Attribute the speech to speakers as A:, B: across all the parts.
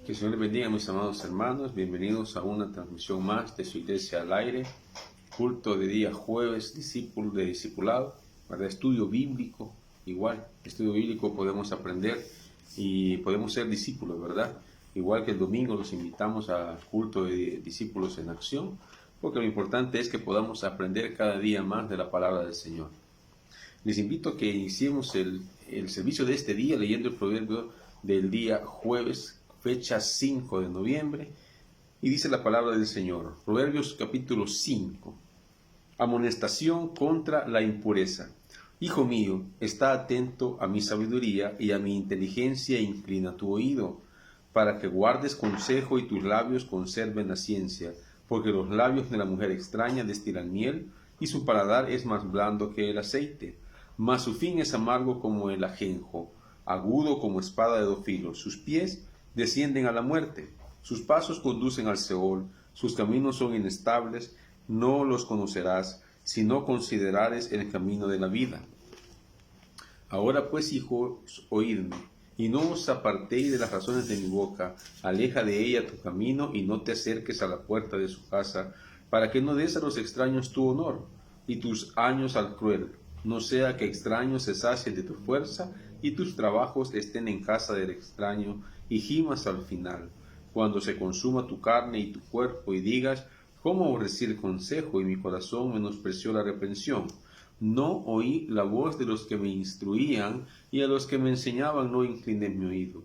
A: Que el Señor les bendiga, mis amados hermanos. Bienvenidos a una transmisión más de su iglesia al aire. Culto de día jueves, discípulo de discipulado, ¿verdad? Estudio bíblico, igual. Estudio bíblico podemos aprender y podemos ser discípulos, ¿verdad? Igual que el domingo los invitamos al culto de discípulos en acción, porque lo importante es que podamos aprender cada día más de la palabra del Señor. Les invito a que iniciemos el servicio de este día leyendo el proverbio del día jueves, fecha 5 de noviembre, y dice la palabra del Señor, Proverbios capítulo 5, amonestación contra la impureza. Hijo mío, está atento a mi sabiduría y a mi inteligencia, inclina tu oído, para que guardes consejo y tus labios conserven la ciencia, porque los labios de la mujer extraña destilan miel, y su paladar es más blando que el aceite, mas su fin es amargo como el ajenjo, agudo como espada de dos filos. Sus pies descienden a la muerte, sus pasos conducen al Seol, sus caminos son inestables, no los conocerás, si no considerares el camino de la vida. Ahora pues, hijos, oídme, y no os apartéis de las razones de mi boca, aleja de ella tu camino, y no te acerques a la puerta de su casa, para que no des a los extraños tu honor, y tus años al cruel, no sea que extraños se sacien de tu fuerza, y tus trabajos estén en casa del extraño, y gimas al final, cuando se consuma tu carne y tu cuerpo, y digas, ¿cómo aborrecí el consejo, y mi corazón menospreció la reprensión? No oí la voz de los que me instruían, y a los que me enseñaban no incliné mi oído.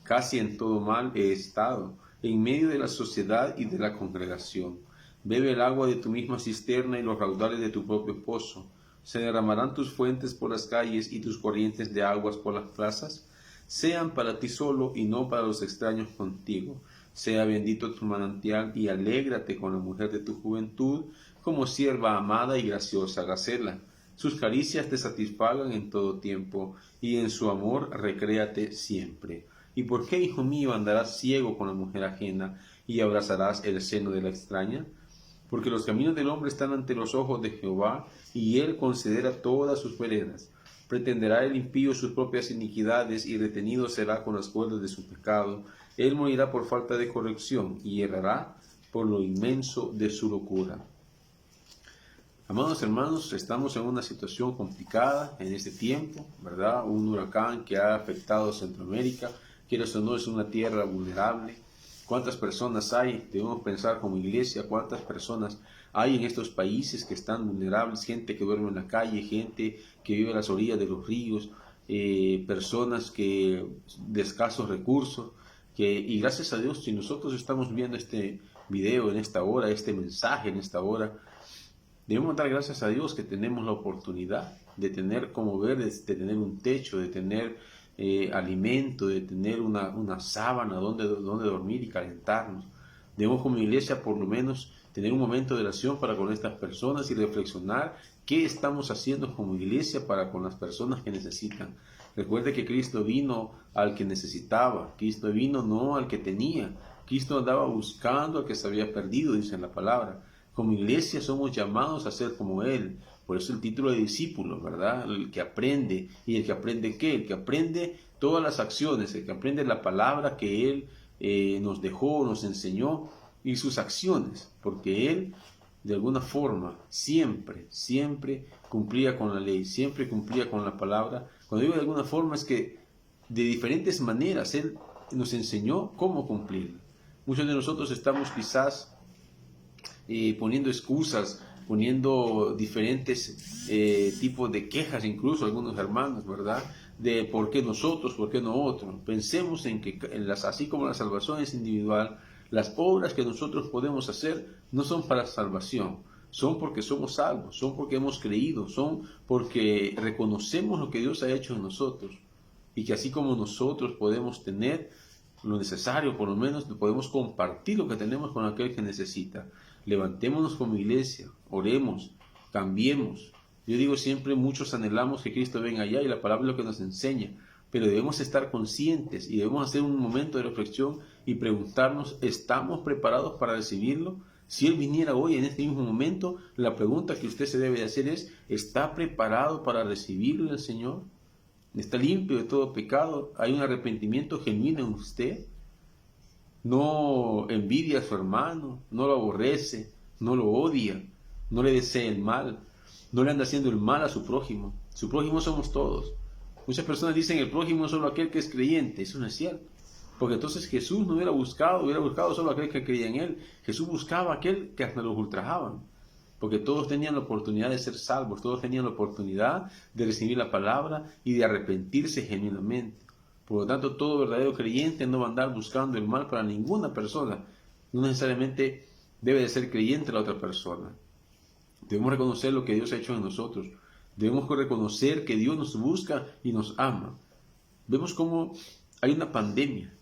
A: Casi en todo mal he estado, en medio de la sociedad y de la congregación. Bebe el agua de tu misma cisterna y los raudales de tu propio pozo. ¿Se derramarán tus fuentes por las calles y tus corrientes de aguas por las plazas? Sean para ti solo y no para los extraños contigo. Sea bendito tu manantial y alégrate con la mujer de tu juventud, como sierva amada y graciosa gacela. Sus caricias te satisfagan en todo tiempo, y en su amor recréate siempre. ¿Y por qué, hijo mío, andarás ciego con la mujer ajena, y abrazarás el seno de la extraña? Porque los caminos del hombre están ante los ojos de Jehová, y él considera todas sus veredas. Pretenderá el impío sus propias iniquidades, y retenido será con las cuerdas de su pecado. Él morirá por falta de corrección, y errará por lo inmenso de su locura. Amados hermanos, estamos en una situación complicada en este tiempo, ¿verdad? Un huracán que ha afectado a Centroamérica, quieras o no, es una tierra vulnerable. ¿Cuántas personas hay? Debemos pensar como iglesia, ¿cuántas personas hay en estos países que están vulnerables? Gente que duerme en la calle, gente que vive a las orillas de los ríos, personas que de escasos recursos, y gracias a Dios, si nosotros estamos viendo este video en esta hora, este mensaje en esta hora, debemos dar gracias a Dios que tenemos la oportunidad de tener como ver, de tener un techo, de tener alimento, de tener una sábana donde dormir y calentarnos. Debemos como iglesia por lo menos tener un momento de oración para con estas personas y reflexionar qué estamos haciendo como iglesia para con las personas que necesitan. Recuerde que Cristo vino al que necesitaba, Cristo vino no al que tenía, Cristo andaba buscando al que se había perdido, dice en la palabra. Como iglesia somos llamados a ser como Él. Por eso el título de discípulo, ¿verdad? El que aprende. ¿Y el que aprende qué? El que aprende todas las acciones, el que aprende la palabra que Él nos dejó, nos enseñó, y sus acciones. Porque Él, de alguna forma, siempre cumplía con la ley, siempre cumplía con la palabra. Cuando digo de alguna forma es que de diferentes maneras Él nos enseñó cómo cumplirla. Muchos de nosotros estamos quizás poniendo excusas, poniendo diferentes tipos de quejas, incluso algunos hermanos, ¿verdad? De por qué nosotros, por qué no otros. Pensemos en que así como la salvación es individual, las obras que nosotros podemos hacer no son para salvación, son porque somos salvos, son porque hemos creído, son porque reconocemos lo que Dios ha hecho en nosotros, y que así como nosotros podemos tener lo necesario, por lo menos podemos compartir lo que tenemos con aquel que necesita. Levantémonos como iglesia, oremos, cambiemos. Yo digo siempre, muchos anhelamos que Cristo venga allá y la palabra es lo que nos enseña, pero debemos estar conscientes y debemos hacer un momento de reflexión y preguntarnos, ¿estamos preparados para recibirlo? Si Él viniera hoy en este mismo momento, la pregunta que usted se debe de hacer es, ¿está preparado para recibirlo el Señor? ¿Está limpio de todo pecado? ¿Hay un arrepentimiento genuino en usted? no envidia a su hermano, no lo aborrece, no lo odia, no le desea el mal, no le anda haciendo el mal a su prójimo. Su prójimo somos todos. Muchas personas dicen el prójimo es solo aquel que es creyente. Eso no es cierto. Porque entonces Jesús no hubiera buscado solo aquel que creía en él. Jesús buscaba a aquel que hasta los ultrajaban. Porque todos tenían la oportunidad de ser salvos, todos tenían la oportunidad de recibir la palabra y de arrepentirse genuinamente. Por lo tanto, todo verdadero creyente no va a andar buscando el mal para ninguna persona. No necesariamente debe de ser creyente la otra persona. Debemos reconocer lo que Dios ha hecho en nosotros. Debemos reconocer que Dios nos busca y nos ama. Vemos cómo hay una pandemia.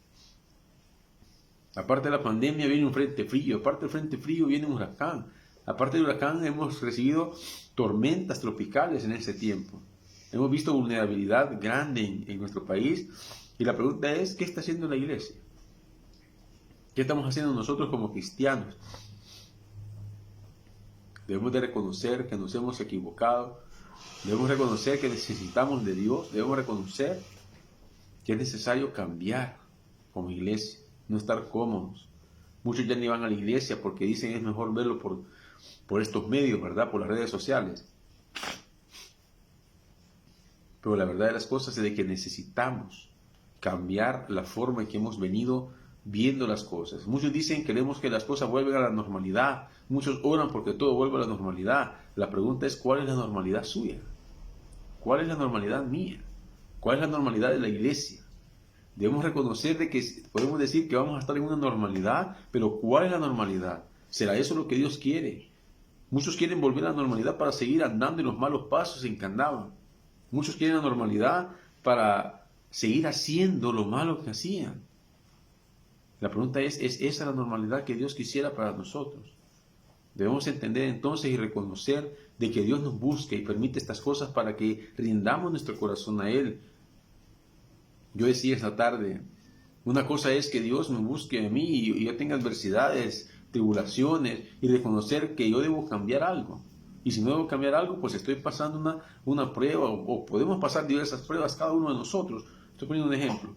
A: Aparte de la pandemia viene un frente frío. Aparte del frente frío viene un huracán. Aparte del huracán hemos recibido tormentas tropicales en ese tiempo. Hemos visto vulnerabilidad grande en nuestro país. Y la pregunta es, ¿qué está haciendo la iglesia? ¿Qué estamos haciendo nosotros como cristianos? Debemos de reconocer que nos hemos equivocado. Debemos reconocer que necesitamos de Dios. Debemos reconocer que es necesario cambiar como iglesia, no estar cómodos. Muchos ya ni van a la iglesia porque dicen es mejor verlo por estos medios, ¿verdad? Por las redes sociales. Pero la verdad de las cosas es de que necesitamos cambiar la forma en que hemos venido viendo las cosas. Muchos dicen queremos que las cosas vuelvan a la normalidad. Muchos oran porque todo vuelva a la normalidad. La pregunta es ¿cuál es la normalidad suya? ¿Cuál es la normalidad mía? ¿Cuál es la normalidad de la iglesia? Debemos reconocer de que podemos decir que vamos a estar en una normalidad, pero ¿cuál es la normalidad? ¿Será eso lo que Dios quiere? Muchos quieren volver a la normalidad para seguir andando en los malos pasos en que andaban. Muchos quieren la normalidad para seguir haciendo lo malo que hacían. La pregunta ¿es esa la normalidad que Dios quisiera para nosotros? Debemos entender entonces y reconocer de que Dios nos busca y permite estas cosas para que rindamos nuestro corazón a Él. Yo decía esta tarde, una cosa es que Dios me busque a mí y yo tenga adversidades, tribulaciones y reconocer que yo debo cambiar algo. Y si no debo cambiar algo, pues estoy pasando una prueba o podemos pasar diversas pruebas cada uno de nosotros. Estoy poniendo un ejemplo.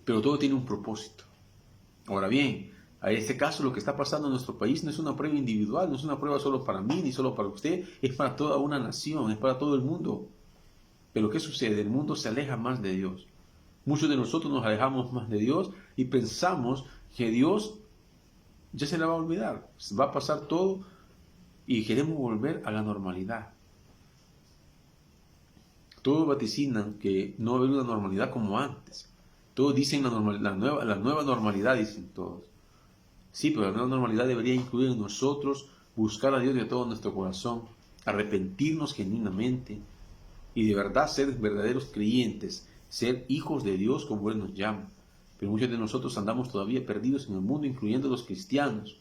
A: Pero todo tiene un propósito. Ahora bien, en este caso lo que está pasando en nuestro país no es una prueba individual, no es una prueba solo para mí ni solo para usted, es para toda una nación, es para todo el mundo. Pero ¿qué sucede? El mundo se aleja más de Dios. Muchos de nosotros nos alejamos más de Dios y pensamos que Dios ya se la va a olvidar. Va a pasar todo y queremos volver a la normalidad. Todos vaticinan que no va a haber una normalidad como antes. Todos dicen la nueva normalidad, dicen todos. Sí, pero la nueva normalidad debería incluir en nosotros buscar a Dios de todo nuestro corazón, arrepentirnos genuinamente y de verdad ser verdaderos creyentes, ser hijos de Dios como Él nos llama. Pero muchos de nosotros andamos todavía perdidos en el mundo, incluyendo los cristianos.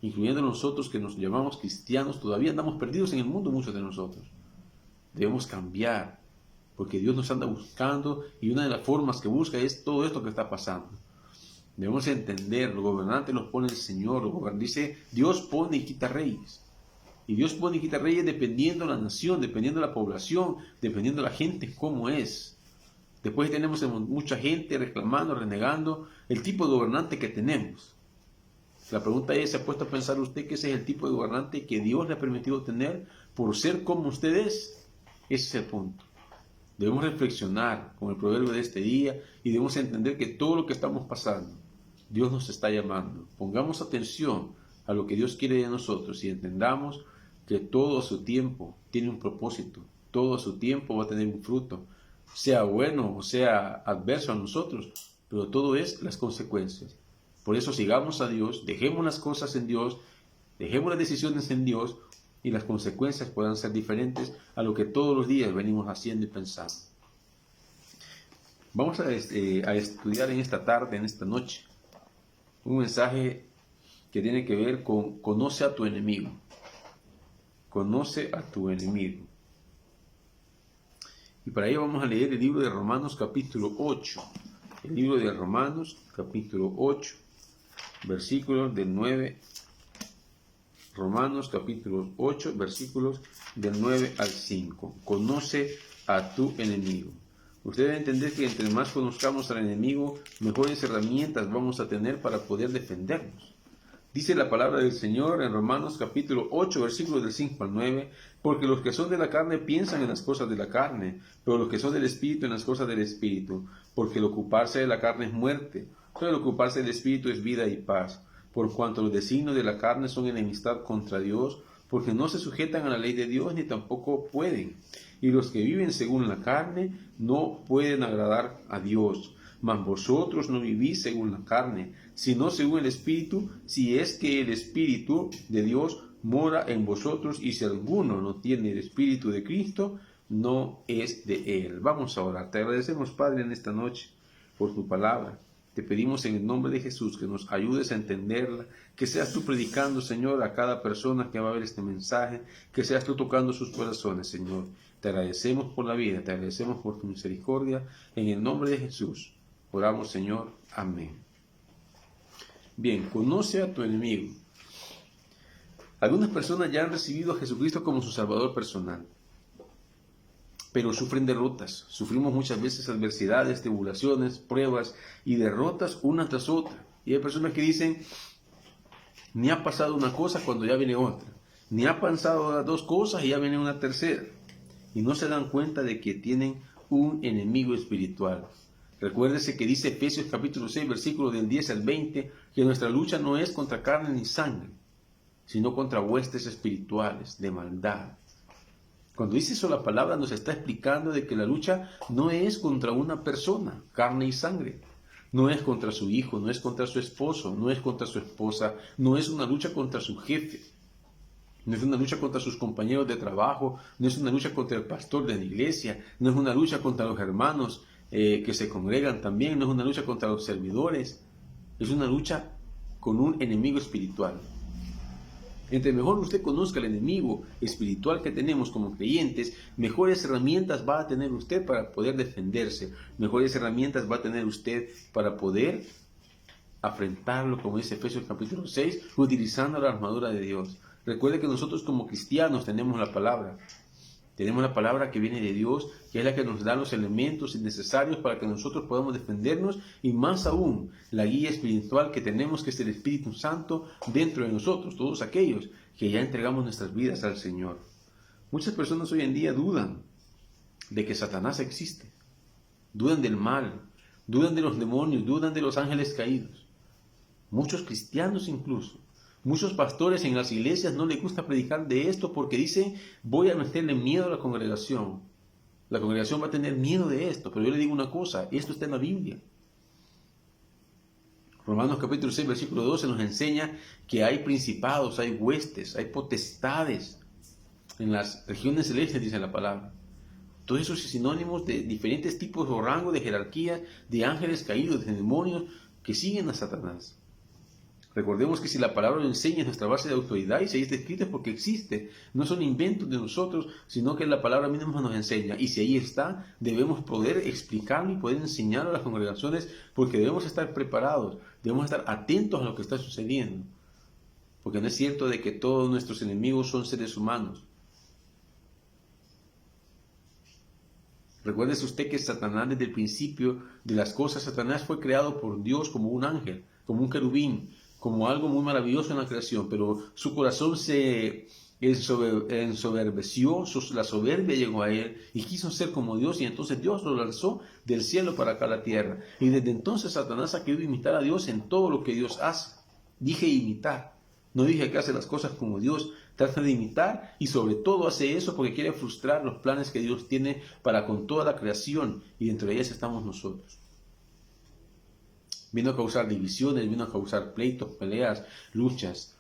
A: Incluyendo nosotros que nos llamamos cristianos, todavía andamos perdidos en el mundo muchos de nosotros. Debemos cambiar, porque Dios nos anda buscando y una de las formas que busca es todo esto que está pasando. Debemos entender, los gobernantes los pone el Señor, dice Dios pone y quita reyes. Y Dios pone y quita reyes dependiendo de la nación, dependiendo de la población, dependiendo de la gente, cómo es. Después tenemos mucha gente reclamando, renegando el tipo de gobernante que tenemos. La pregunta es, ¿se ha puesto a pensar usted que ese es el tipo de gobernante que Dios le ha permitido tener por ser como usted es? Ese es el punto. Debemos reflexionar con el proverbio de este día y debemos entender que todo lo que estamos pasando, Dios nos está llamando. Pongamos atención a lo que Dios quiere de nosotros y entendamos que todo a su tiempo tiene un propósito. Todo a su tiempo va a tener un fruto, sea bueno o sea adverso a nosotros, pero todo es las consecuencias. Por eso sigamos a Dios, dejemos las cosas en Dios, dejemos las decisiones en Dios y las consecuencias puedan ser diferentes a lo que todos los días venimos haciendo y pensando. Vamos a estudiar en esta tarde, en esta noche, un mensaje que tiene que ver con conoce a tu enemigo. Conoce a tu enemigo. Y para ello vamos a leer el libro de Romanos capítulo 8. El libro de Romanos capítulo 8, versículos del 9. Romanos capítulo 8, versículos del 9 al 5. Conoce a tu enemigo. Usted debe entender que entre más conozcamos al enemigo, mejores herramientas vamos a tener para poder defendernos. Dice la palabra del Señor en Romanos capítulo 8, versículos del 5 al 9, porque los que son de la carne piensan en las cosas de la carne, pero los que son del Espíritu en las cosas del Espíritu, porque el ocuparse de la carne es muerte, pero el ocuparse del Espíritu es vida y paz, por cuanto los designios de la carne son enemistad contra Dios, porque no se sujetan a la ley de Dios ni tampoco pueden, y los que viven según la carne no pueden agradar a Dios. Mas vosotros no vivís según la carne, sino según el Espíritu, si es que el Espíritu de Dios mora en vosotros, y si alguno no tiene el Espíritu de Cristo, no es de Él. Vamos a orar. Te agradecemos, Padre, en esta noche por tu palabra. Te pedimos en el nombre de Jesús que nos ayudes a entenderla, que seas tú predicando, Señor, a cada persona que va a ver este mensaje, que seas tú tocando sus corazones, Señor. Te agradecemos por la vida, te agradecemos por tu misericordia. En el nombre de Jesús oramos, Señor. Amén. Bien, conoce a tu enemigo. Algunas personas ya han recibido a Jesucristo como su Salvador personal, pero sufren derrotas. Sufrimos muchas veces adversidades, tribulaciones, pruebas y derrotas una tras otra. Y hay personas que dicen, ni ha pasado una cosa cuando ya viene otra. Ni ha pasado las dos cosas y ya viene una tercera. Y no se dan cuenta de que tienen un enemigo espiritual. Recuérdese que dice Efesios capítulo 6, versículos del 10 al 20, que nuestra lucha no es contra carne ni sangre, sino contra huestes espirituales de maldad. Cuando dice eso la palabra nos está explicando de que la lucha no es contra una persona, carne y sangre. No es contra su hijo, no es contra su esposo, no es contra su esposa, no es una lucha contra su jefe, no es una lucha contra sus compañeros de trabajo, no es una lucha contra el pastor de la iglesia, no es una lucha contra los hermanos que se congregan también, no es una lucha contra los servidores, es una lucha con un enemigo espiritual. Entre mejor usted conozca el enemigo espiritual que tenemos como creyentes, mejores herramientas va a tener usted para poder defenderse, mejores herramientas va a tener usted para poder afrentarlo, como dice Efesios capítulo 6, utilizando la armadura de Dios. Recuerde que nosotros como cristianos tenemos la palabra que viene de Dios, que es la que nos da los elementos necesarios para que nosotros podamos defendernos, y más aún la guía espiritual que tenemos, que es el Espíritu Santo dentro de nosotros, todos aquellos que ya entregamos nuestras vidas al Señor. Muchas personas hoy en día dudan de que Satanás existe, dudan del mal, dudan de los demonios, dudan de los ángeles caídos. Muchos cristianos incluso. Muchos pastores en las iglesias no les gusta predicar de esto porque dicen, voy a meterle miedo a la congregación. La congregación va a tener miedo de esto, pero yo le digo una cosa, esto está en la Biblia. Romanos capítulo 6, versículo 12 nos enseña que hay principados, hay huestes, hay potestades en las regiones celestes, dice la palabra. Todos esos sinónimos de diferentes tipos o rangos de jerarquía, de ángeles caídos, de demonios que siguen a Satanás. Recordemos que si la palabra lo enseña es nuestra base de autoridad, y si ahí está escrito es porque existe. No son inventos de nosotros, sino que la palabra misma nos enseña. Y si ahí está, debemos poder explicarlo y poder enseñarlo a las congregaciones, porque debemos estar preparados, debemos estar atentos a lo que está sucediendo. Porque no es cierto de que todos nuestros enemigos son seres humanos. Recuérdese usted que Satanás, desde el principio de las cosas, Satanás fue creado por Dios como un ángel, como un querubín, como algo muy maravilloso en la creación, pero su corazón se ensoberbeció, la soberbia llegó a él y quiso ser como Dios, y entonces Dios lo lanzó del cielo para acá a la tierra. Y desde entonces Satanás ha querido imitar a Dios en todo lo que Dios hace. Dije imitar, no dije que hace las cosas como Dios. Trata de imitar, y sobre todo hace eso porque quiere frustrar los planes que Dios tiene para con toda la creación, y dentro de ellas estamos nosotros. Vino a causar divisiones, vino a causar pleitos, peleas, luchas.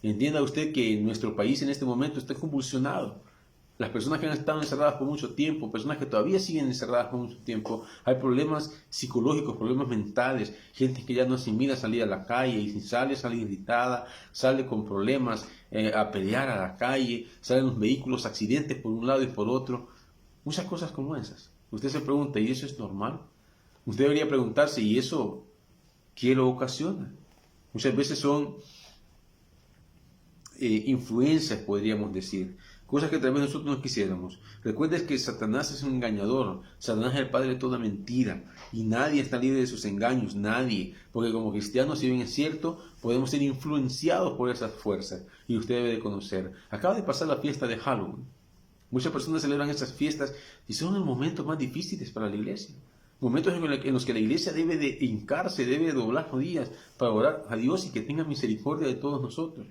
A: Entienda usted que nuestro país en este momento está convulsionado. Las personas que han estado encerradas por mucho tiempo, personas que todavía siguen encerradas por mucho tiempo, hay problemas psicológicos, problemas mentales, gente que ya no asimila salir a la calle, y si sale irritada, sale con problemas a pelear a la calle, salen los vehículos, accidentes por un lado y por otro, muchas cosas como esas. Usted se pregunta, ¿y eso es normal? Usted debería preguntarse, ¿y eso qué lo ocasiona? Muchas veces son influencias, podríamos decir. cosas que tal vez nosotros no quisiéramos. Recuerdes que Satanás es un engañador, Satanás es el padre de toda mentira y nadie está libre de sus engaños, nadie, porque como cristianos, si bien es cierto, podemos ser influenciados por esas fuerzas y usted debe de conocer. Acaba de pasar la fiesta de Halloween. Muchas personas celebran estas fiestas y son los momentos más difíciles para la iglesia. Momentos en los que la iglesia debe de hincarse, debe de doblar rodillas para orar a Dios y que tenga misericordia de todos nosotros.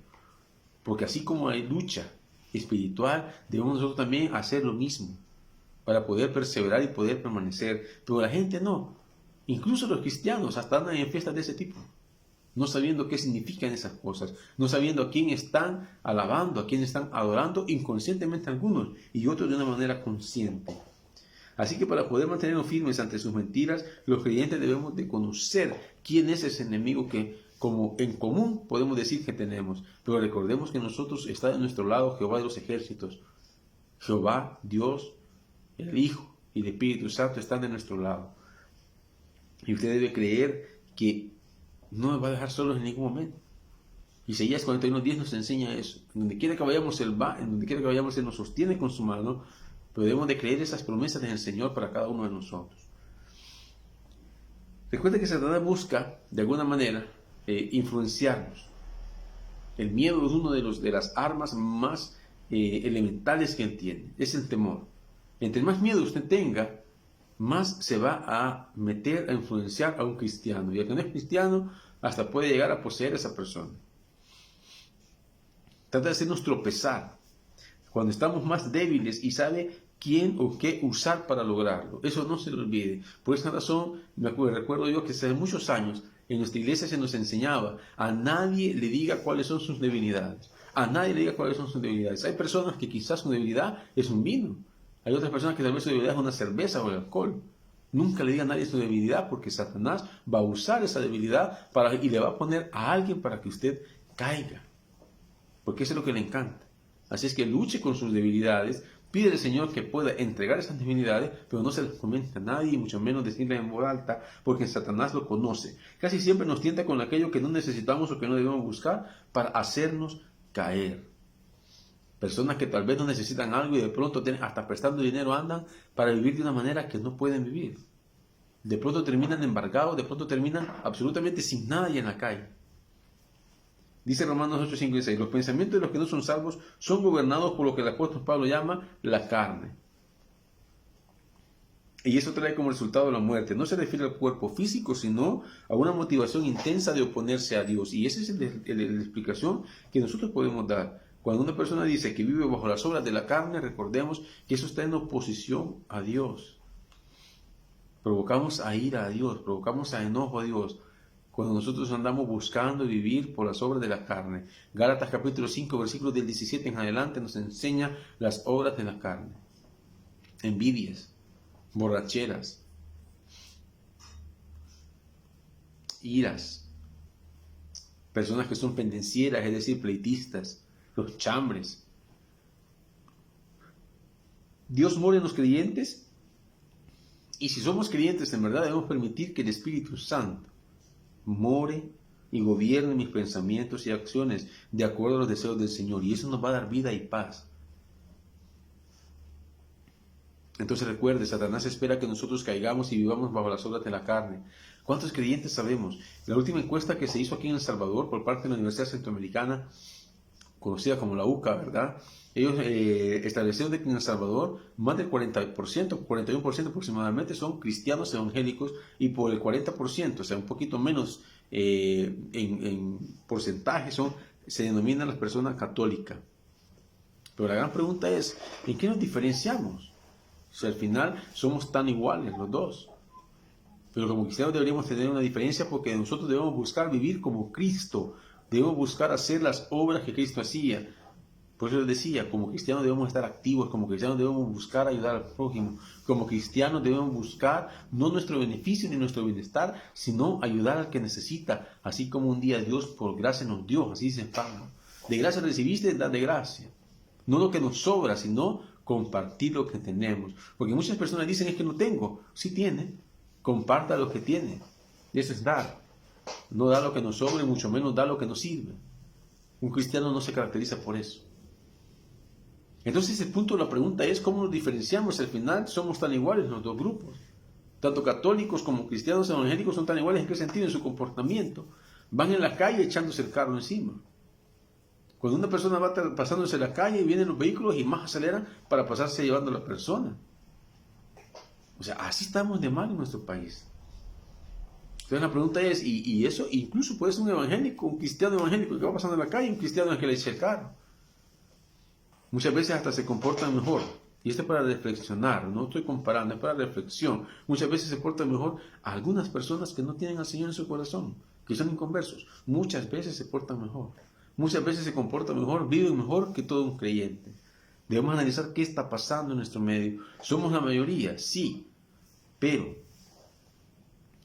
A: Porque así como hay lucha espiritual, debemos nosotros también hacer lo mismo para poder perseverar y poder permanecer. Pero la gente no. Incluso los cristianos hasta andan en fiestas de ese tipo, no sabiendo qué significan esas cosas, no sabiendo a quién están alabando, a quién están adorando, inconscientemente algunos y otros de una manera consciente. Así que para poder mantenernos firmes ante sus mentiras, los creyentes debemos de conocer quién es ese enemigo que como en común podemos decir que tenemos. Pero recordemos que nosotros está de nuestro lado Jehová de los ejércitos. Jehová, Dios, el Hijo y el Espíritu Santo están de nuestro lado. Y usted debe creer que no nos va a dejar solos en ningún momento. Isaías 41:10 nos enseña eso. En donde quiera que vayamos, Él va, en donde quiera que vayamos, Él nos sostiene con su mano. Pero debemos de creer esas promesas del Señor para cada uno de nosotros. Recuerda que Satanás busca, de alguna manera, influenciarnos. El miedo es una de las armas más elementales que él tiene. Es el temor. Entre más miedo usted tenga, más se va a meter a influenciar a un cristiano. Y el que no es cristiano, hasta puede llegar a poseer a esa persona. Trata de hacernos tropezar cuando estamos más débiles y sabe quién o qué usar para lograrlo. Eso no se lo olvide. Por esa razón, recuerdo yo que hace muchos años en nuestra iglesia se nos enseñaba: a nadie le diga cuáles son sus debilidades. A nadie le diga cuáles son sus debilidades. Hay personas que quizás su debilidad es un vino. Hay otras personas que tal vez su debilidad es una cerveza o el alcohol. Nunca le diga a nadie su debilidad, porque Satanás va a usar esa debilidad y le va a poner a alguien para que usted caiga. Porque eso es lo que le encanta. Así es que luche con sus debilidades, pide al Señor que pueda entregar esas debilidades, pero no se las comente a nadie, y mucho menos decirlas en voz alta, porque Satanás lo conoce. Casi siempre nos tienta con aquello que no necesitamos o que no debemos buscar para hacernos caer. Personas que tal vez no necesitan algo y de pronto hasta prestando dinero andan para vivir de una manera que no pueden vivir. De pronto terminan embargados, de pronto terminan absolutamente sin nada y en la calle. Dice Romanos 8, 5 y 6, los pensamientos de los que no son salvos son gobernados por lo que el apóstol Pablo llama la carne. Y eso trae como resultado la muerte. No se refiere al cuerpo físico, sino a una motivación intensa de oponerse a Dios. Y esa es la explicación que nosotros podemos dar. Cuando una persona dice que vive bajo las obras de la carne, recordemos que eso está en oposición a Dios. Provocamos a ira a Dios, provocamos a enojo a Dios, cuando nosotros andamos buscando vivir por las obras de la carne. Gálatas capítulo 5, versículos del 17 en adelante nos enseña las obras de la carne. Envidias, borracheras, iras, personas que son pendencieras, es decir, pleitistas, los chambres. Dios mora en los creyentes, y si somos creyentes en verdad debemos permitir que el Espíritu Santo more y gobierne mis pensamientos y acciones de acuerdo a los deseos del Señor, y eso nos va a dar vida y paz. Entonces recuerde, Satanás espera que nosotros caigamos y vivamos bajo las obras de la carne. ¿Cuántos creyentes sabemos? La última encuesta que se hizo aquí en El Salvador por parte de la Universidad Centroamericana, conocida como la UCA, ¿verdad? Ellos establecieron que en El Salvador más del 40%, 41% aproximadamente son cristianos evangélicos, y por el 40%, o sea, un poquito menos en porcentaje, se denominan las personas católicas. Pero la gran pregunta es, ¿en qué nos diferenciamos? Si al final somos tan iguales los dos. Pero como cristianos deberíamos tener una diferencia, porque nosotros debemos buscar vivir como Cristo. Debemos buscar hacer las obras que Cristo hacía. Por eso les decía, como cristianos debemos estar activos, como cristianos debemos buscar ayudar al prójimo. Como cristianos debemos buscar no nuestro beneficio ni nuestro bienestar, sino ayudar al que necesita. Así como un día Dios por gracia nos dio, así dice Pablo. De gracia recibiste, dad de gracia. No lo que nos sobra, sino compartir lo que tenemos. Porque muchas personas dicen, es que no tengo. Sí tiene. Comparta lo que tiene. Y eso es dar. No da lo que nos sobra, mucho menos da lo que nos sirve. Un cristiano no se caracteriza por eso. Entonces el punto de la pregunta es cómo nos diferenciamos. Al final somos tan iguales los dos grupos. Tanto católicos como cristianos evangélicos son tan iguales. ¿En qué sentido? En su comportamiento. Van en la calle echándose el carro encima. Cuando una persona va pasándose la calle, vienen los vehículos y más aceleran para pasarse llevando a la persona. O sea, así estamos de mal en nuestro país. Entonces la pregunta es, ¿y eso incluso puede ser un evangélico, un cristiano evangélico que va pasando en la calle, un cristiano que le echa el carro? Muchas veces hasta se comportan mejor. Y esto es para reflexionar, no estoy comparando, es para reflexión. Muchas veces se portan mejor a algunas personas que no tienen al Señor en su corazón, que son inconversos. Muchas veces se portan mejor. Muchas veces se comportan mejor, viven mejor que todo un creyente. Debemos analizar qué está pasando en nuestro medio. Somos la mayoría, sí, pero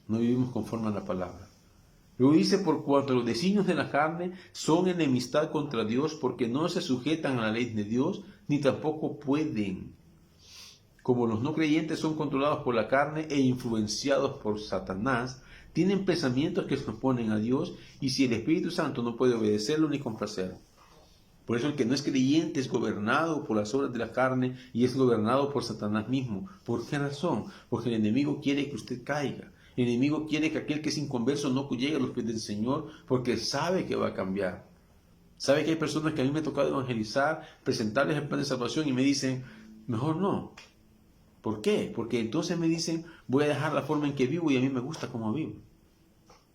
A: no vivimos conforme a la palabra. Luego dice, por cuanto los designios de la carne son enemistad contra Dios, porque no se sujetan a la ley de Dios, ni tampoco pueden. Como los no creyentes son controlados por la carne e influenciados por Satanás, tienen pensamientos que se oponen a Dios, y si el Espíritu Santo no puede obedecerlo ni complacerlo. Por eso el que no es creyente es gobernado por las obras de la carne y es gobernado por Satanás mismo. ¿Por qué razón? Porque el enemigo quiere que usted caiga. El enemigo quiere que aquel que es inconverso no llegue a los pies del Señor, porque sabe que va a cambiar. Sabe que hay personas que a mí me ha tocado evangelizar, presentarles el plan de salvación y me dicen, mejor no. ¿Por qué? Porque entonces me dicen, voy a dejar la forma en que vivo y a mí me gusta cómo vivo.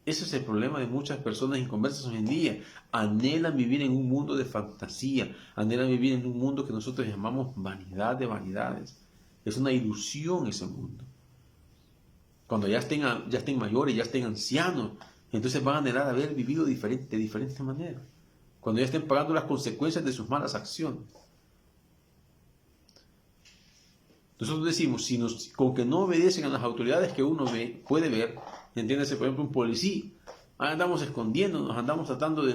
A: Ese es el problema de muchas personas inconversas hoy en día. Anhelan vivir en un mundo de fantasía, anhelan vivir en un mundo que nosotros llamamos vanidad de vanidades. Es una ilusión ese mundo. Cuando ya estén mayores, ya estén ancianos, entonces van a anhelar haber vivido de diferente manera. Cuando ya estén pagando las consecuencias de sus malas acciones. Nosotros decimos, con que no obedecen a las autoridades que uno puede ver, entiéndase, por ejemplo, un policía, andamos escondiéndonos, andamos tratando de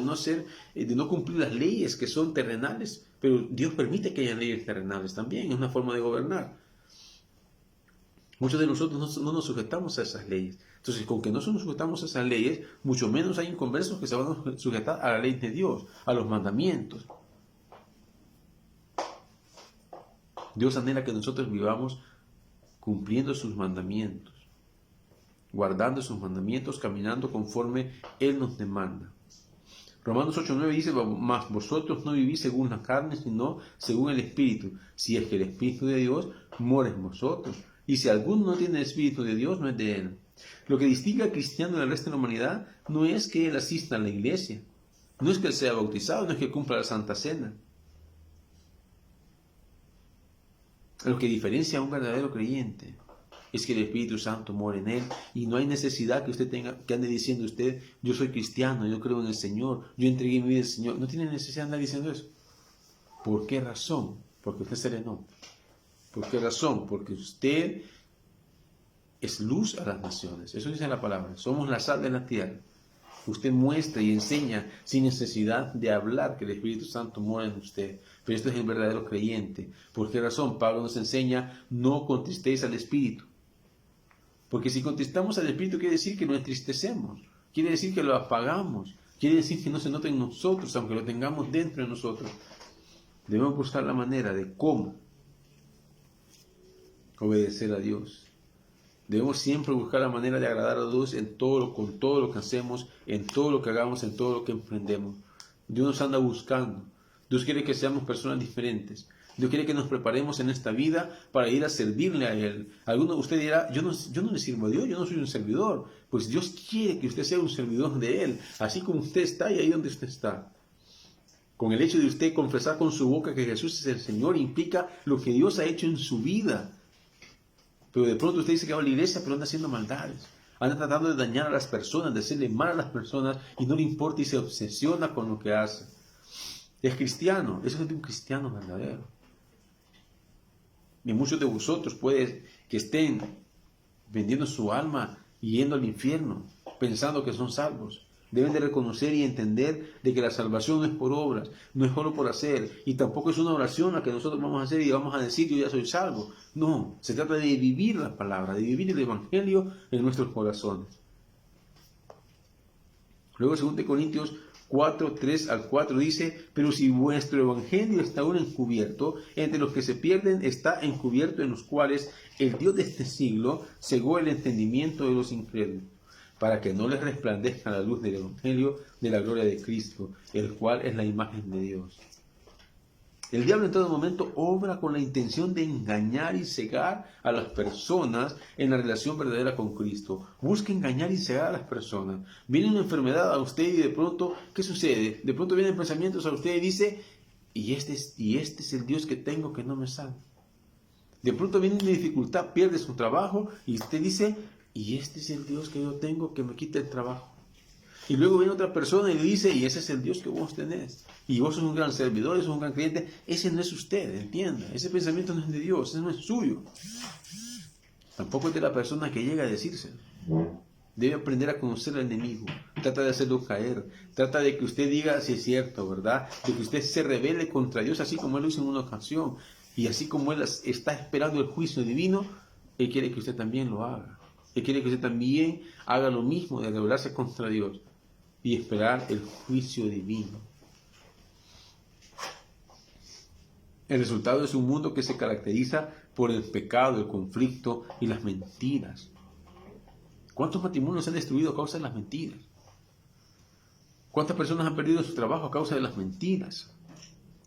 A: no cumplir las leyes que son terrenales, pero Dios permite que haya leyes terrenales también, es una forma de gobernar. Muchos de nosotros no nos sujetamos a esas leyes. Entonces, con que no nos sujetamos a esas leyes, mucho menos hay inconversos que se van a sujetar a la ley de Dios, a los mandamientos. Dios anhela que nosotros vivamos cumpliendo sus mandamientos, guardando sus mandamientos, caminando conforme Él nos demanda. Romanos 8:9 dice, mas vosotros no vivís según la carne, sino según el Espíritu, si es que el Espíritu de Dios mora en vosotros. Y si alguno no tiene el Espíritu de Dios, no es de Él. Lo que distingue al cristiano del resto de la humanidad no es que él asista a la iglesia, no es que él sea bautizado, no es que cumpla la Santa Cena. Lo que diferencia a un verdadero creyente es que el Espíritu Santo mora en él y no hay necesidad que usted que ande diciendo usted, yo soy cristiano, yo creo en el Señor, yo entregué mi vida al Señor. No tiene necesidad de andar diciendo eso. ¿Por qué razón? Porque usted se le nota. ¿Por qué razón? Porque usted es luz a las naciones. Eso dice la palabra. Somos la sal de la tierra. Usted muestra y enseña sin necesidad de hablar que el Espíritu Santo mora en usted. Pero esto es el verdadero creyente. ¿Por qué razón? Pablo nos enseña, no contristéis al Espíritu. Porque si contestamos al Espíritu quiere decir que lo entristecemos. Quiere decir que lo apagamos. Quiere decir que no se nota en nosotros, aunque lo tengamos dentro de nosotros. Debemos buscar la manera de cómo obedecer a Dios. Debemos siempre buscar la manera de agradar a Dios con todo lo que hacemos, en todo lo que hagamos, en todo lo que emprendemos. Dios nos anda buscando. Dios quiere que seamos personas diferentes. Dios quiere que nos preparemos en esta vida para ir a servirle a Él. Alguno de ustedes dirá, yo no le sirvo a Dios, yo no soy un servidor. Pues Dios quiere que usted sea un servidor de Él, así como usted está y ahí donde usted está. Con el hecho de usted confesar con su boca que Jesús es el Señor, implica lo que Dios ha hecho en su vida. Pero de pronto usted dice que va a la iglesia, pero anda haciendo maldades. Anda tratando de dañar a las personas, de hacerle mal a las personas, y no le importa y se obsesiona con lo que hace. Es cristiano, eso es de un cristiano verdadero. Y muchos de vosotros puede que estén vendiendo su alma y yendo al infierno, pensando que son salvos. Deben de reconocer y entender de que la salvación no es por obras, no es solo por hacer, y tampoco es una oración la que nosotros vamos a hacer y vamos a decir yo ya soy salvo. No, se trata de vivir la palabra, de vivir el Evangelio en nuestros corazones. Luego 2 Corintios 4, 3 al 4 dice: pero si vuestro evangelio está aún encubierto, entre los que se pierden está encubierto, en los cuales el Dios de este siglo cegó el entendimiento de los incrédulos, para que no les resplandezca la luz del evangelio de la gloria de Cristo, el cual es la imagen de Dios. El diablo en todo momento obra con la intención de engañar y cegar a las personas en la relación verdadera con Cristo. Busca engañar y cegar a las personas. Viene una enfermedad a usted y de pronto, ¿qué sucede? De pronto vienen pensamientos a usted y dice: y este es el Dios que tengo que no me salva. De pronto viene una dificultad, pierde su trabajo y usted dice: y este es el Dios que yo tengo que me quita el trabajo. Y luego viene otra persona y le dice: y ese es el Dios que vos tenés. Y vos sos un gran servidor, sos un gran creyente. Ese no es usted, entienda. Ese pensamiento no es de Dios, ese no es suyo. Tampoco es de la persona que llega a decírselo. Debe aprender a conocer al enemigo. Trata de hacerlo caer. Trata de que usted diga si es cierto, ¿verdad? De que usted se rebele contra Dios, así como Él lo hizo en una ocasión. Y así como Él está esperando el juicio divino, Él quiere que usted también lo haga. Él quiere que usted también haga lo mismo, de rebelarse contra Dios y esperar el juicio divino. El resultado es un mundo que se caracteriza por el pecado, el conflicto y las mentiras. ¿Cuántos matrimonios se han destruido a causa de las mentiras? ¿Cuántas personas han perdido su trabajo a causa de las mentiras?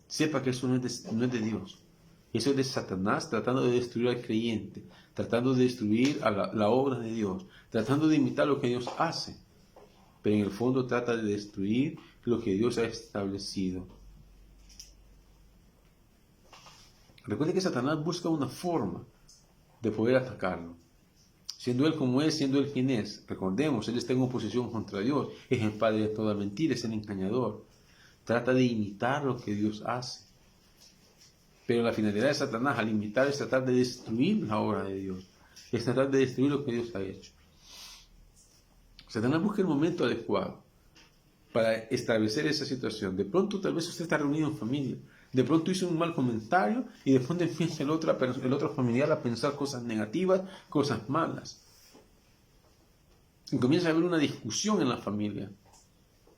A: Sepa que eso no es de Dios. Eso es de Satanás tratando de destruir al creyente, tratando de destruir a la obra de Dios, tratando de imitar lo que Dios hace. Pero en el fondo trata de destruir lo que Dios ha establecido. Recuerde que Satanás busca una forma de poder atacarlo. Siendo Él como es, siendo Él quien es. Recordemos, Él está en oposición contra Dios. Es el padre de toda mentira, es el engañador. Trata de imitar lo que Dios hace. Pero la finalidad de Satanás al imitar es tratar de destruir la obra de Dios. Es tratar de destruir lo que Dios ha hecho. Satanás busca el momento adecuado para establecer esa situación. De pronto tal vez usted está reunido en familia. De pronto hizo un mal comentario y de pronto empieza el otro familiar a pensar cosas negativas, cosas malas. Y comienza a haber una discusión en la familia.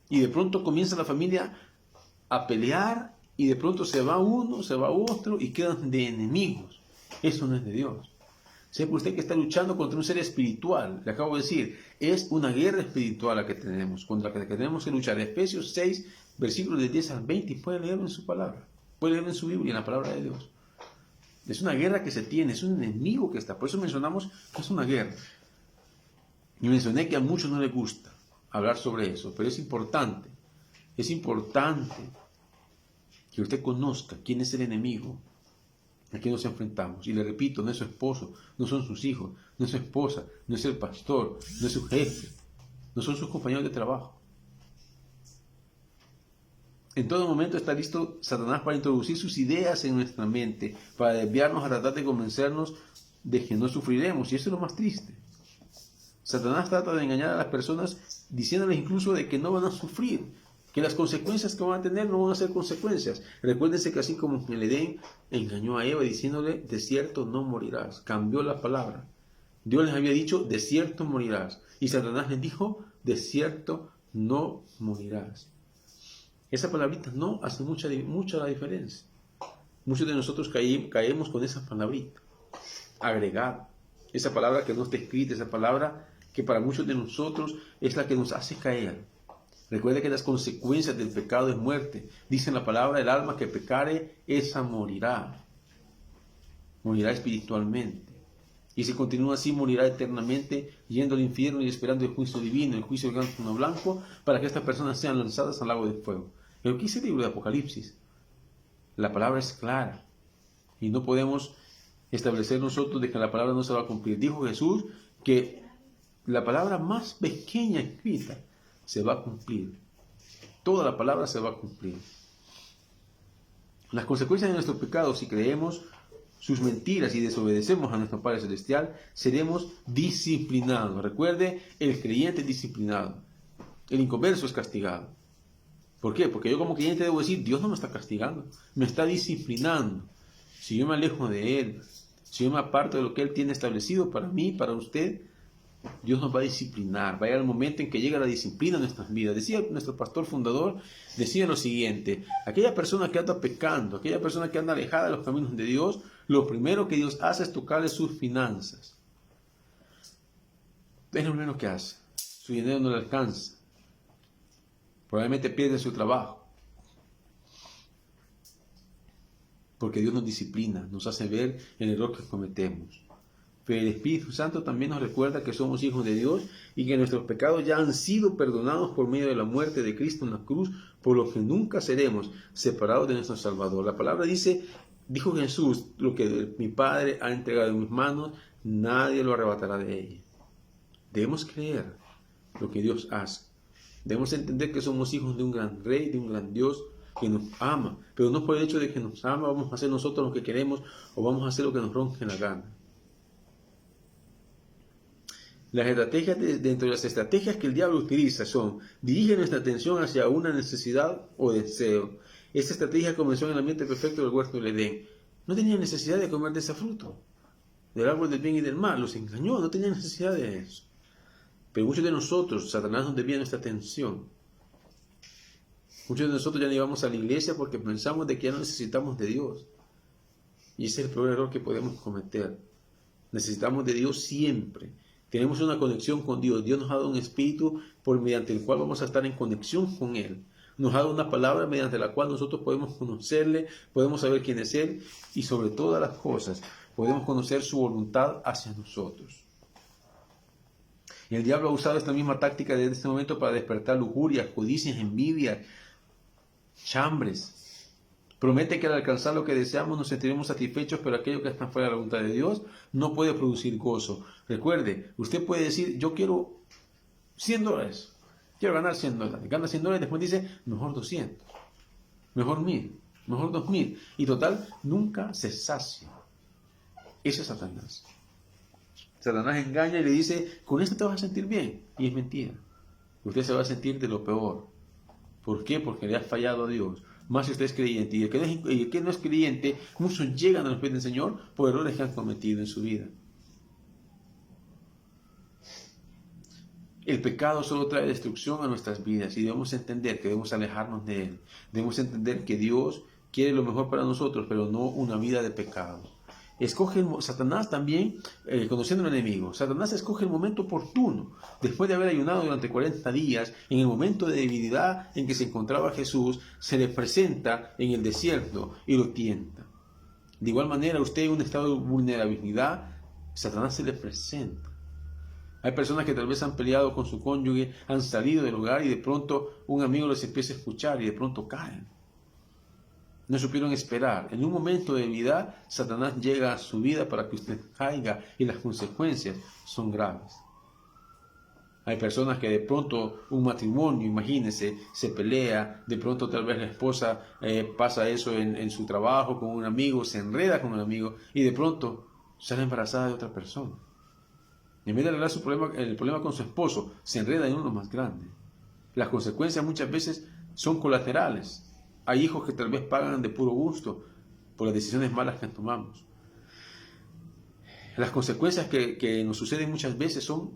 A: Y de pronto comienza la familia a pelear y de pronto se va uno, se va otro y quedan de enemigos. Eso no es de Dios. Sepa usted que está luchando contra un ser espiritual. Le acabo de decir, es una guerra espiritual la que tenemos, contra la que tenemos que luchar. Efesios 6, versículos de 10 al 20, y puede leerlo en su palabra. Puede leerlo en su Biblia, en la palabra de Dios. Es una guerra que se tiene, es un enemigo que está. Por eso mencionamos que es una guerra. Y mencioné que a muchos no les gusta hablar sobre eso, pero es importante que usted conozca quién es el enemigo a quien nos enfrentamos. Y le repito, no es su esposo, no son sus hijos, no es su esposa, no es el pastor, no es su jefe, no son sus compañeros de trabajo. En todo momento está listo Satanás para introducir sus ideas en nuestra mente, para desviarnos a tratar de convencernos de que no sufriremos. Y eso es lo más triste. Satanás trata de engañar a las personas diciéndoles incluso de que no van a sufrir, que las consecuencias que van a tener no van a ser consecuencias. Recuérdense que así como en el Edén engañó a Eva diciéndole: de cierto no morirás. Cambió la palabra. Dios les había dicho: de cierto morirás. Y Satanás les dijo: de cierto no morirás. Esa palabrita no hace mucha la diferencia. Muchos de nosotros caemos con esa palabrita agregada. Esa palabra que no está escrita, esa palabra que para muchos de nosotros es la que nos hace caer. Recuerde que las consecuencias del pecado es muerte. Dice en la palabra: el alma que pecare, esa morirá. Morirá espiritualmente. Y si continúa así, morirá eternamente, yendo al infierno y esperando el juicio divino, el juicio del gran trono blanco, para que estas personas sean lanzadas al lago de fuego. Pero ¿qué dice el libro de Apocalipsis? La palabra es clara. Y no podemos establecer nosotros de que la palabra no se va a cumplir. Dijo Jesús que la palabra más pequeña escrita se va a cumplir. Toda la palabra se va a cumplir. Las consecuencias de nuestros pecados, si creemos sus mentiras y desobedecemos a nuestro Padre Celestial, seremos disciplinados. Recuerde, el creyente es disciplinado. El inconverso es castigado. ¿Por qué? Porque yo como creyente debo decir: Dios no me está castigando, me está disciplinando. Si yo me alejo de Él, si yo me aparto de lo que Él tiene establecido para mí, para usted, Dios nos va a disciplinar. Va a llegar el momento en que llega la disciplina en nuestras vidas. Decía nuestro pastor fundador, decía lo siguiente: aquella persona que anda pecando, aquella persona que anda alejada de los caminos de Dios, lo primero que Dios hace es tocarle sus finanzas. Es lo primero que hace. Su dinero no le alcanza. Probablemente pierde su trabajo. Porque Dios nos disciplina, nos hace ver el error que cometemos. Pero el Espíritu Santo también nos recuerda que somos hijos de Dios y que nuestros pecados ya han sido perdonados por medio de la muerte de Cristo en la cruz, por lo que nunca seremos separados de nuestro Salvador. La palabra dice, dijo Jesús, lo que mi Padre ha entregado en mis manos, nadie lo arrebatará de ella. Debemos creer lo que Dios hace. Debemos entender que somos hijos de un gran Rey, de un gran Dios que nos ama. Pero no por el hecho de que nos ama vamos a hacer nosotros lo que queremos o vamos a hacer lo que nos ronque la gana. Dentro de las estrategias que el diablo utiliza son: dirige nuestra atención hacia una necesidad o deseo. Esta estrategia comenzó en el ambiente perfecto del huerto del Edén. No tenían necesidad de comer de ese fruto, del árbol del bien y del mal. Los engañó, no tenían necesidad de eso. Pero muchos de nosotros, Satanás nos desvía nuestra atención. Muchos de nosotros ya no íbamos a la iglesia porque pensamos de que ya no necesitamos de Dios. Y ese es el peor error que podemos cometer. Necesitamos de Dios siempre. Tenemos una conexión con Dios. Dios nos ha dado un espíritu mediante el cual vamos a estar en conexión con Él. Nos ha dado una palabra mediante la cual nosotros podemos conocerle, podemos saber quién es Él y sobre todas las cosas podemos conocer su voluntad hacia nosotros. Y el diablo ha usado esta misma táctica desde este momento para despertar lujurias, codicias, envidias, chambres. Promete que al alcanzar lo que deseamos nos sentiremos satisfechos, pero aquello que está fuera de la voluntad de Dios no puede producir gozo. Recuerde, usted puede decir, yo quiero $100, quiero ganar $100. Gana $100, después dice, mejor 200, mejor 1000, mejor 2000. Y total, nunca se sacia. Eso es Satanás. Satanás engaña y le dice, con esto te vas a sentir bien. Y es mentira. Usted se va a sentir de lo peor. ¿Por qué? Porque le ha fallado a Dios. Más si usted es creyente. Y el que no es creyente, muchos llegan a los pies del Señor por errores que han cometido en su vida. El pecado solo trae destrucción a nuestras vidas y debemos entender que debemos alejarnos de él. Debemos entender que Dios quiere lo mejor para nosotros, pero no una vida de pecado. Satanás también, conociendo al enemigo, Satanás escoge el momento oportuno. Después de haber ayunado durante 40 días, en el momento de debilidad en que se encontraba Jesús, se le presenta en el desierto y lo tienta. De igual manera, usted en un estado de vulnerabilidad, Satanás se le presenta. Hay personas que tal vez han peleado con su cónyuge, han salido del hogar y de pronto un amigo les empieza a escuchar y de pronto caen. No supieron esperar. En un momento de debilidad, Satanás llega a su vida para que usted caiga y las consecuencias son graves. Hay personas que de pronto un matrimonio, imagínense, se pelea, de pronto tal vez la esposa pasa eso en su trabajo con un amigo, se enreda con un amigo y de pronto sale embarazada de otra persona. En vez de arreglar el problema con su esposo, se enreda en uno más grande. Las consecuencias muchas veces son colaterales. Hay hijos que tal vez pagan de puro gusto por las decisiones malas que tomamos. Las consecuencias que nos suceden muchas veces son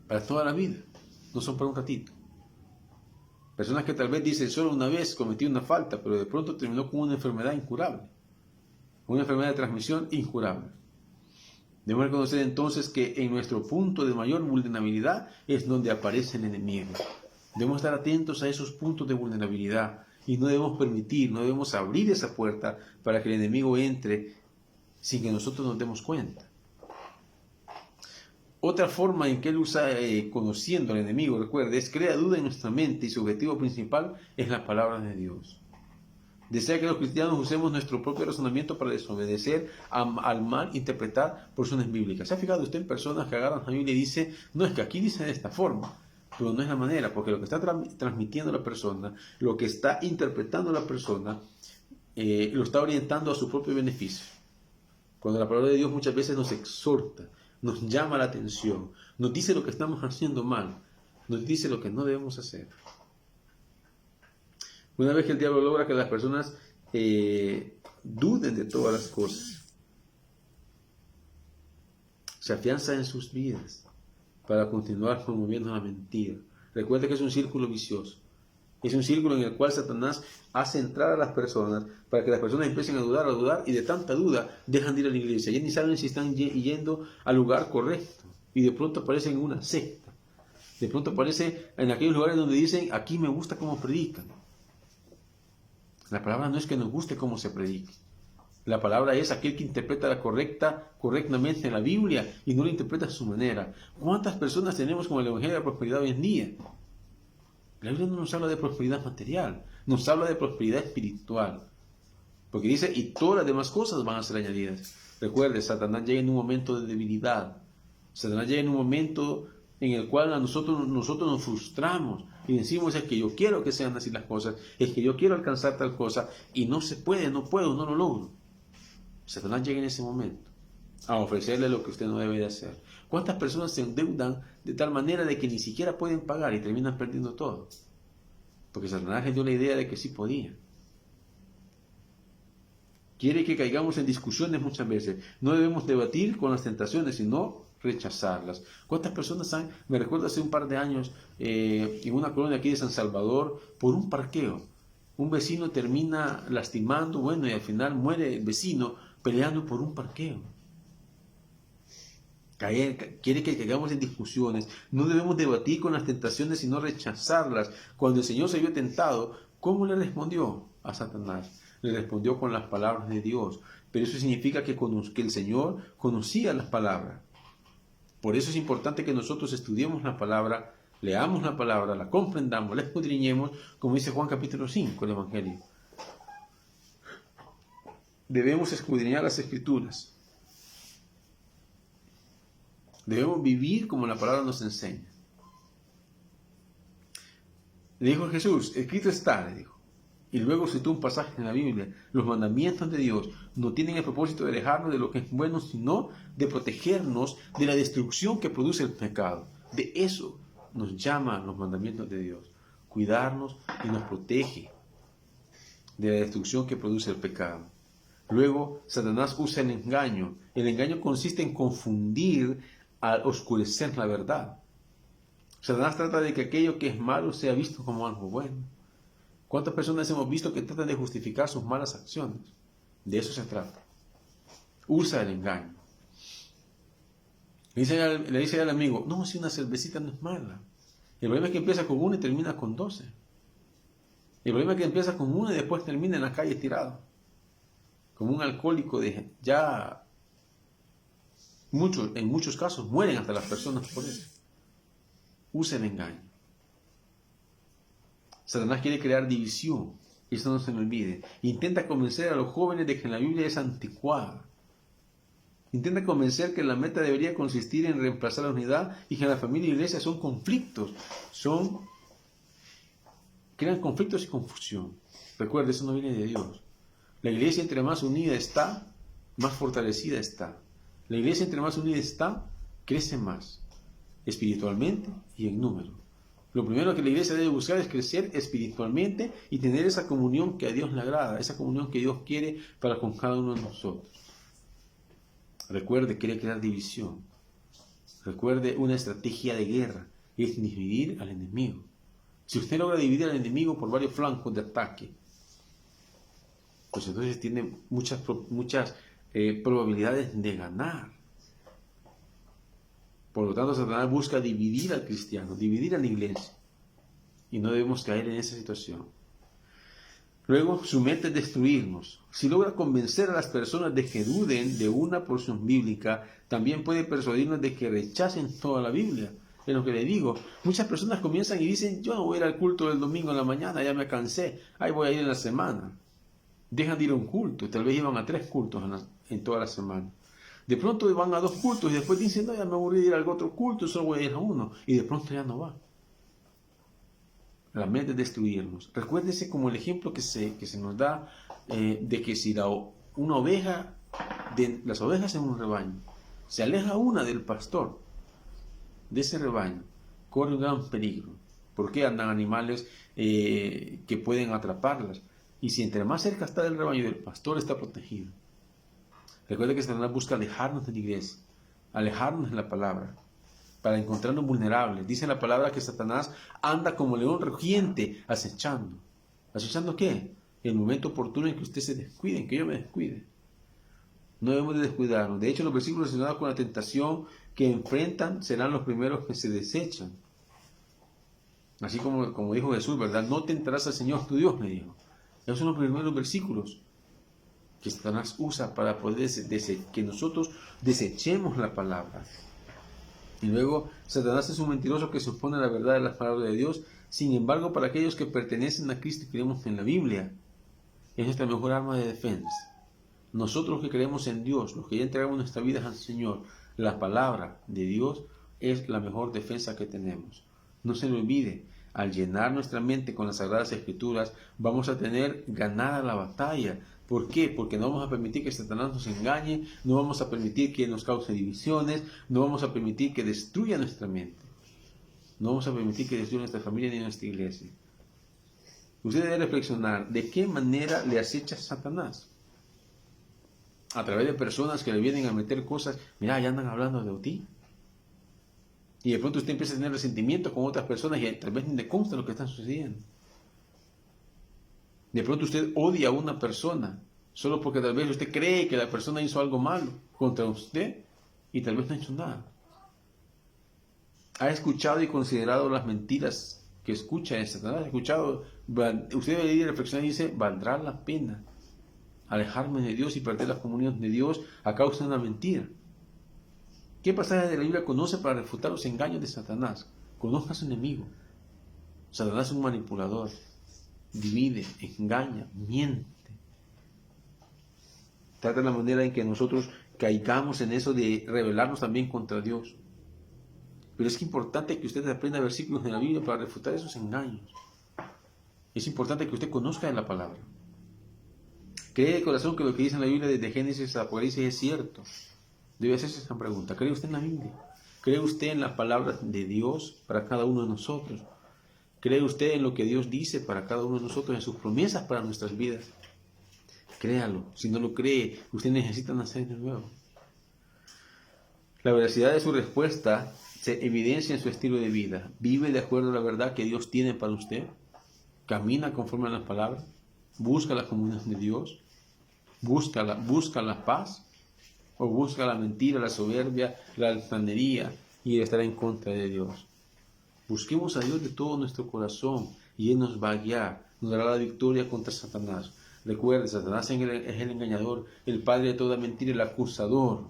A: para toda la vida, no son para un ratito. Personas que tal vez dicen, solo una vez cometí una falta, pero de pronto terminó con una enfermedad incurable, una enfermedad de transmisión incurable. Debemos reconocer entonces que en nuestro punto de mayor vulnerabilidad es donde aparece el enemigo. Debemos estar atentos a esos puntos de vulnerabilidad y no debemos abrir esa puerta para que el enemigo entre sin que nosotros nos demos cuenta. Otra forma en que él usa, conociendo al enemigo, recuerde, es crea duda en nuestra mente y su objetivo principal es la palabra de Dios. Desea que los cristianos usemos nuestro propio razonamiento para desobedecer al mal interpretar porciones bíblicas. ¿Se ha fijado usted en personas que agarran la Biblia y dicen, no, es que aquí dice de esta forma? Pero no es la manera, porque lo que está transmitiendo la persona, lo que está interpretando la persona, lo está orientando a su propio beneficio. Cuando la palabra de Dios muchas veces nos exhorta, nos llama la atención, nos dice lo que estamos haciendo mal, nos dice lo que no debemos hacer. Una vez que el diablo logra que las personas duden de todas las cosas, se afianza en sus vidas para continuar promoviendo la mentira. Recuerde que es un círculo vicioso. Es un círculo en el cual Satanás hace entrar a las personas para que las personas empiecen a dudar, y de tanta duda dejan de ir a la iglesia. Ya ni saben si están yendo al lugar correcto. Y de pronto aparecen en una secta. De pronto aparecen en aquellos lugares donde dicen, aquí me gusta cómo predican. La palabra no es que nos guste cómo se predique. La palabra es aquel que interpreta correctamente la Biblia y no la interpreta a su manera. ¿Cuántas personas tenemos con el Evangelio de la prosperidad hoy en día? La Biblia no nos habla de prosperidad material, nos habla de prosperidad espiritual. Porque dice, y todas las demás cosas van a ser añadidas. Recuerde, Satanás llega en un momento de debilidad. Satanás llega en un momento en el cual nosotros nos frustramos y decimos, es que yo quiero que sean así las cosas, es que yo quiero alcanzar tal cosa, y no se puede, no puedo, no lo logro. Satanás llega en ese momento a ofrecerle lo que usted no debe de hacer. ¿Cuántas personas se endeudan de tal manera de que ni siquiera pueden pagar y terminan perdiendo todo? Porque Satanás les dio la idea de que sí podía. Quiere que caigamos en discusiones muchas veces. No debemos debatir con las tentaciones, sino rechazarlas. ¿Cuántas personas han? Me recuerdo hace un par de años, en una colonia aquí de San Salvador, por un parqueo. Un vecino termina lastimando, bueno, y al final muere el vecino peleando por un parqueo. Quiere que caigamos en discusiones. No debemos debatir con las tentaciones, sino rechazarlas. Cuando el Señor se vio tentado, ¿cómo le respondió a Satanás? Le respondió con las palabras de Dios. Pero eso significa que el Señor conocía las palabras. Por eso es importante que nosotros estudiemos la palabra, leamos la palabra, la comprendamos, la escudriñemos, como dice Juan capítulo 5, el Evangelio. Debemos escudriñar las Escrituras. Debemos vivir como la palabra nos enseña. Le dijo Jesús, escrito está, le dijo. Y luego citó un pasaje en la Biblia. Los mandamientos de Dios no tienen el propósito de alejarnos de lo que es bueno, sino de protegernos de la destrucción que produce el pecado. De eso nos llaman los mandamientos de Dios. Cuidarnos y nos protege de la destrucción que produce el pecado. Luego, Satanás usa el engaño. El engaño consiste en confundir al oscurecer la verdad. Satanás trata de que aquello que es malo sea visto como algo bueno. ¿Cuántas personas hemos visto que tratan de justificar sus malas acciones? De eso se trata. Usa el engaño. Le dice al amigo, no, si una cervecita no es mala. El problema es que empieza con una y termina con 12. El problema es que empieza con una y después termina en la calle tirado. Como un alcohólico en muchos casos mueren hasta las personas por eso. Usa el engaño. Satanás quiere crear división, y eso no se me olvide. Intenta convencer a los jóvenes de que la Biblia es anticuada. Intenta convencer que la meta debería consistir en reemplazar la unidad y que la familia y la iglesia son conflictos. Crean conflictos y confusión. Recuerde, eso no viene de Dios. La iglesia entre más unida está, más fortalecida está. La iglesia entre más unida está, crece más, espiritualmente y en número. Lo primero que la iglesia debe buscar es crecer espiritualmente y tener esa comunión que a Dios le agrada, esa comunión que Dios quiere para con cada uno de nosotros. Recuerde, quiere crear división. Recuerde una estrategia de guerra, es dividir al enemigo. Si usted logra dividir al enemigo por varios flancos de ataque, pues entonces tiene muchas probabilidades de ganar. Por lo tanto, Satanás busca dividir al cristiano, dividir a la iglesia. Y no debemos caer en esa situación. Luego, su meta es destruirnos. Si logra convencer a las personas de que duden de una porción bíblica, también puede persuadirnos de que rechacen toda la Biblia. Es lo que le digo. Muchas personas comienzan y dicen, yo no voy a ir al culto del domingo en la mañana, ya me cansé, ahí voy a ir en la semana. Dejan de ir a un culto, tal vez iban a 3 cultos en toda la semana. De pronto van a 2 cultos y después dicen, no, ya me aburrí de ir al otro culto, solo voy a ir a uno. Y de pronto ya no va. La meta es destruirnos. Recuérdese como el ejemplo que se nos da de que si una oveja, las ovejas en un rebaño, se aleja una del pastor de ese rebaño, corre un gran peligro. Porque andan animales que pueden atraparlas. Y si entre más cerca está del rebaño del pastor, está protegido. Recuerda que Satanás busca alejarnos de la iglesia alejarnos de la palabra, para encontrarnos vulnerables. Dice la palabra que Satanás anda como león rugiente, acechando. ¿Acechando qué? El momento oportuno en que usted se descuide, en que yo me descuide. No debemos de descuidarnos. De hecho, los versículos relacionados con la tentación que enfrentan serán los primeros que se desechan. Así como dijo Jesús, ¿verdad? No tentarás al Señor tu Dios, me dijo. Esos son los primeros versículos que Satanás usa para poder que nosotros desechemos la palabra. Y luego, Satanás es un mentiroso que se opone a la verdad de las palabras de Dios. Sin embargo, para aquellos que pertenecen a Cristo y creemos en la Biblia, es nuestra mejor arma de defensa. Nosotros que creemos en Dios, los que ya entregamos nuestra vida al Señor, la palabra de Dios es la mejor defensa que tenemos. No se le olvide, al llenar nuestra mente con las Sagradas Escrituras, vamos a tener ganada la batalla. ¿Por qué? Porque no vamos a permitir que Satanás nos engañe, no vamos a permitir que nos cause divisiones, no vamos a permitir que destruya nuestra mente, no vamos a permitir que destruya nuestra familia ni nuestra iglesia. Usted debe reflexionar, ¿de qué manera le acecha Satanás? A través de personas que le vienen a meter cosas, mira, ya andan hablando de ti. Y de pronto usted empieza a tener resentimiento con otras personas y tal vez ni le consta lo que está sucediendo. De pronto usted odia a una persona solo porque tal vez usted cree que la persona hizo algo malo contra usted y tal vez no ha hecho nada. ¿Ha escuchado y considerado las mentiras que escucha de Satanás? ¿Ha escuchado? Usted debe ir a reflexionar y dice, ¿valdrá la pena alejarme de Dios y perder la comunión de Dios a causa de una mentira? ¿Qué pasaje de la Biblia conoce para refutar los engaños de Satanás? Conozca a su enemigo. Satanás es un manipulador. Divide, engaña, miente. Trata la manera en que nosotros caigamos en eso de rebelarnos también contra Dios. Pero es importante que usted aprenda versículos de la Biblia para refutar esos engaños. Es importante que usted conozca de la palabra. ¿Cree de corazón que lo que dice en la Biblia desde Génesis a Apocalipsis es cierto? Debe hacerse esa pregunta. ¿Cree usted en la Biblia? ¿Cree usted en la palabra de Dios para cada uno de nosotros? ¿Cree usted en lo que Dios dice para cada uno de nosotros, en sus promesas para nuestras vidas? Créalo. Si no lo cree, usted necesita nacer de nuevo. La veracidad de su respuesta se evidencia en su estilo de vida. ¿Vive de acuerdo a la verdad que Dios tiene para usted? ¿Camina conforme a las palabras? ¿Busca la comunión de Dios? ¿Busca la paz? ¿O busca la mentira, la soberbia, la altanería y el estar en contra de Dios? Busquemos a Dios de todo nuestro corazón y Él nos va a guiar, nos dará la victoria contra Satanás. Recuerde, Satanás es el engañador, el padre de toda mentira, el acusador.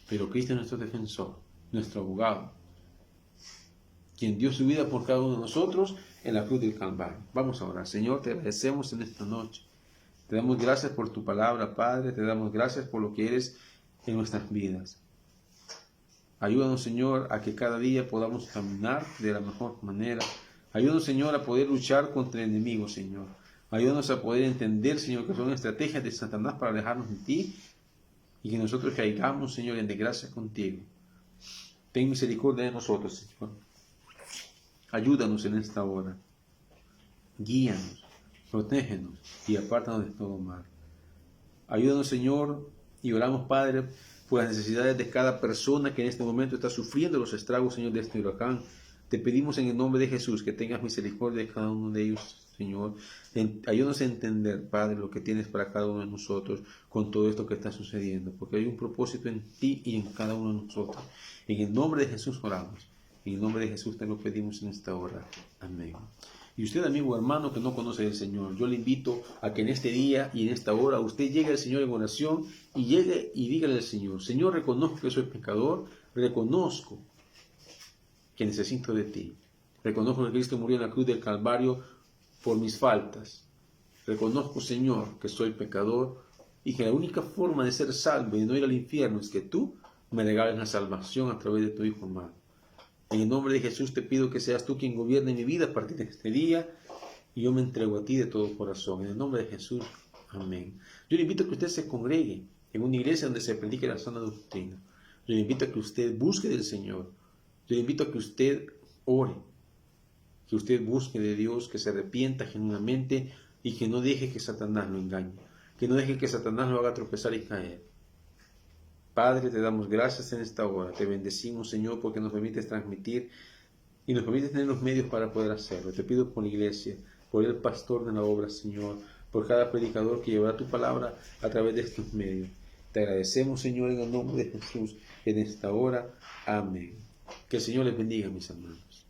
A: Pero Cristo es nuestro defensor, nuestro abogado, quien dio su vida por cada uno de nosotros en la cruz del Calvario. Vamos a orar. Señor, te agradecemos en esta noche. Te damos gracias por tu palabra, Padre. Te damos gracias por lo que eres en nuestras vidas. Ayúdanos, Señor, a que cada día podamos caminar de la mejor manera. Ayúdanos, Señor, a poder luchar contra el enemigo, Señor. Ayúdanos a poder entender, Señor, que son estrategias de Satanás para alejarnos de ti y que nosotros caigamos, Señor, en desgracia contigo. Ten misericordia de nosotros, Señor. Ayúdanos en esta hora. Guíanos, protégenos y apártanos de todo mal. Ayúdanos, Señor, y oramos, Padre, por las necesidades de cada persona que en este momento está sufriendo los estragos, Señor, de este huracán. Te pedimos en el nombre de Jesús que tengas misericordia de cada uno de ellos, Señor. Ayúdanos a entender, Padre, lo que tienes para cada uno de nosotros con todo esto que está sucediendo, porque hay un propósito en ti y en cada uno de nosotros. En el nombre de Jesús oramos. En el nombre de Jesús te lo pedimos en esta hora. Amén. Y usted, amigo hermano que no conoce al Señor, yo le invito a que en este día y en esta hora usted llegue al Señor en oración y llegue y dígale al Señor: Señor, reconozco que soy pecador, reconozco que necesito de ti. Reconozco que Cristo murió en la cruz del Calvario por mis faltas. Reconozco, Señor, que soy pecador y que la única forma de ser salvo y de no ir al infierno es que tú me regales la salvación a través de tu Hijo amado. En el nombre de Jesús te pido que seas tú quien gobierne mi vida a partir de este día y yo me entrego a ti de todo corazón. En el nombre de Jesús, amén. Yo le invito a que usted se congregue en una iglesia donde se predique la sana doctrina. Yo le invito a que usted busque del Señor. Yo le invito a que usted ore, que usted busque de Dios, que se arrepienta genuinamente y que no deje que Satanás lo engañe, que no deje que Satanás lo haga tropezar y caer. Padre, te damos gracias en esta hora. Te bendecimos, Señor, porque nos permites transmitir y nos permites tener los medios para poder hacerlo. Te pido por la iglesia, por el pastor de la obra, Señor, por cada predicador que llevará tu palabra a través de estos medios. Te agradecemos, Señor, en el nombre de Jesús, en esta hora. Amén. Que el Señor les bendiga, mis hermanos.